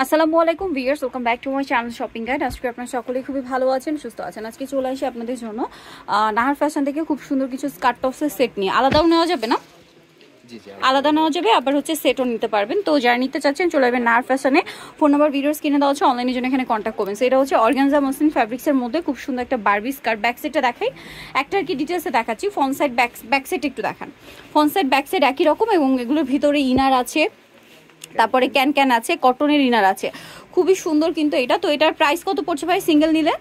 আসসালামু আলাইকুম viewers, welcome back to my channel shopping guide. আজকে আপনারা সকলেই খুবই ভালো আছেন, সুস্থ আছেন। আজকে চলে আসি আপনাদের জন্য নাহার ফ্যাশন থেকে খুব সুন্দর কিছু স্কার্ট টপসের সেট নিয়ে। আলাদাও নেওয়া যাবে না, আলাদা নেওয়া যাবে, আবার হচ্ছে সেটও নিতে পারবেন। তো যারা নিতে চাচ্ছেন চলে যাবেন নাহার ফ্যাশনে। ফোন নাম্বার ভিডিওস কিনে দেওয়া হচ্ছে, অনলাইনের জন্য এখানে কন্ট্যাক্ট করবেন। সেটা হচ্ছে অর্গানজা মসলিন ফ্যাব্রিক্সের মধ্যে খুব সুন্দর একটা বারবি স্কার্ট। ব্যাক সাইডটা দেখাই, একটা আর কি ডিটেলসে দেখাচ্ছি। ফ্রন্ট সাইড ব্যাক সাইড একটু দেখান। ফ্রন্ট সাইড ব্যাক সাইড একই রকম এবং এগুলোর ভিতরে ইনার আছে, তারপরে ক্যান আছে, কটনের ইনার আছে, খুবই সুন্দর। কিন্তু এটা তো এটার প্রাইস কত পড়ছে ভাই সিঙ্গেল নিলে?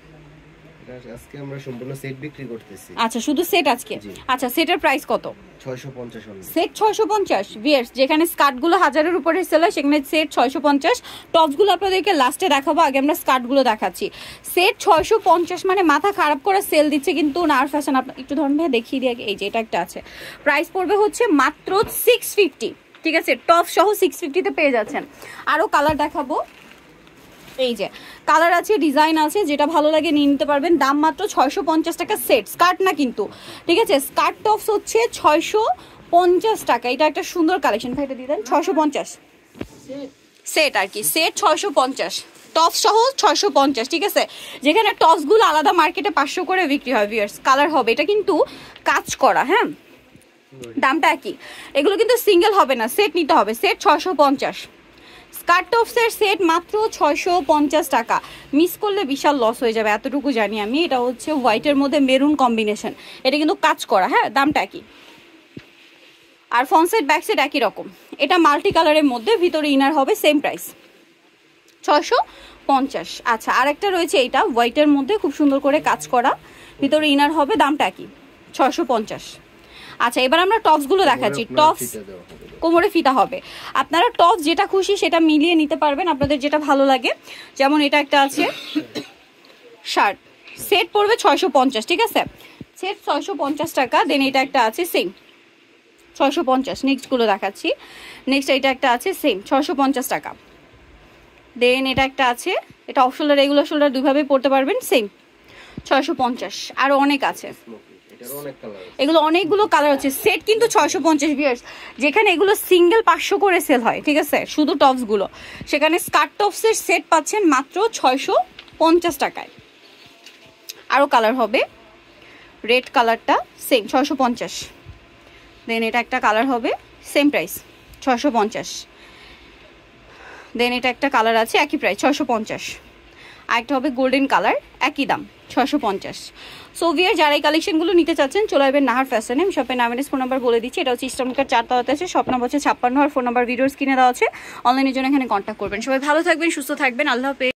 আজকে আমরা সম্পূর্ণ সেট বিক্রি করতেছি। আচ্ছা, শুধু সেট আজকে? আচ্ছা, সেটের প্রাইস কত? 650। Set 650 viewers. যেখানে স্কার্টগুলো 1000-এর উপরে সেল হয় সেখানে সেট 650। টপসগুলো আপনাদেরকে লাস্টে দেখাবো, আগে আমরা স্কার্টগুলো দেখাচ্ছি। সেট 650 মানে মাথা খারাপ করে সেল দিচ্ছে কিন্তু নাহার ফ্যাশন। আপনার একটু ধরুন ভাই দেখিয়ে দিয়ে, এই যে এটা একটা আছে, প্রাইস পড়বে হচ্ছে মাত্র 650। ঠিক আছে, টপ সহ 650-তে পেয়ে যাচ্ছেন। আরও কালার দেখাবো, এই যে কালার আছে, ডিজাইন আছে, যেটা ভালো লাগে নিয়ে নিতে পারবেন। দাম মাত্র 650 টাকা সেট, স্কার্ট না কিন্তু। ঠিক আছে, স্কার্ট টপস হচ্ছে 650 টাকা। এটা একটা সুন্দর কালেকশন ভাই, এটা দিয়ে দেন। 650 সেট আর কি, সেট 650, টপস সহ 650। ঠিক আছে, যেখানে টপসগুলো আলাদা মার্কেটে 500 করে বিক্রি হয় ভিউয়ার্স। কালার হবে, এটা কিন্তু কাজ করা, হ্যাঁ দামটা কি। এগুলো কিন্তু সিঙ্গেল হবে না, সেট নিতে হবে। সেট 650, স্কার্ট টপসের সেট মাত্র 650 টাকা। মিস করলে বিশাল লস হয়ে যাবে, এতটুকু জানি আমি। এটা হচ্ছে হোয়াইটের মধ্যে মেরুন কম্বিনেশন, এটা কিন্তু কাজ করা, হ্যাঁ দামটা কি। আর ফ্রন্ট সাইড ব্যাক সাইড একই রকম। এটা মাল্টি কালারের মধ্যে, ভিতরে ইনার হবে, সেম প্রাইস 650। আচ্ছা, আর একটা রয়েছে এইটা হোয়াইটের মধ্যে, খুব সুন্দর করে কাজ করা, ভিতরে ইনার হবে, দামটা কি 650। আচ্ছা, এবার আমরা টপসগুলো দেখাচ্ছি। টপস কোমরে ফিতা হবে, আপনারা টপস যেটা খুশি সেটা মিলিয়ে নিতে পারবেন, আপনাদের যেটা ভালো লাগে। যেমন এটা একটা আছে শার্ট, সেট পড়বে 650। ঠিক আছে, সেট 650 টাকা। দেন এটা একটা আছে সেম 650। নেক্সটগুলো দেখাচ্ছি। নেক্সট এটা একটা আছে সেম 650 টাকা। দেন এটা একটা আছে, এটা অফ শোল্ডার, রেগুলার শোল্ডার দুইভাবেই পড়তে পারবেন, সেম 650। আরও অনেক আছে, এগুলো অনেকগুলো কালার আছে। সেট কিন্তু 650 ভিউয়ার্স। যেখানে এগুলো সিঙ্গেল 500 করে সেল হয়, ঠিক আছে, শুধু টপসগুলো, সেখানে স্কার্ট টপসের সেট পাচ্ছেন মাত্র 650 টাকায়। আরও কালার হবে, রেড কালারটা সেম 650। দেন এটা একটা কালার হবে, সেম প্রাইস 650। দেন এটা একটা কালার আছে, একই প্রাইস 650। আরেকটা হবে গোল্ডেন কালার, একই দাম 650। সো ভিউয়ার, যারা এই কালেকশনগুলো নিতে চাচ্ছেন চলে আসবেন নাহার ফ্যাশনে। আমি শপের নাম ফোন নাম্বার বলে দিচ্ছি। এটা হচ্ছে ইস্টার্নকার 4 তলাতে আছে, শপ নাম্বার হচ্ছে 56। আর ফোন নাম্বার ভিডিওস কিনে দেওয়া আছে, অনলাইনের জন্য এখানে কন্ট্যাক্ট করবেন। সবাই ভালো থাকবেন, সুস্থ থাকবেন, আল্লাহ হাফেজ।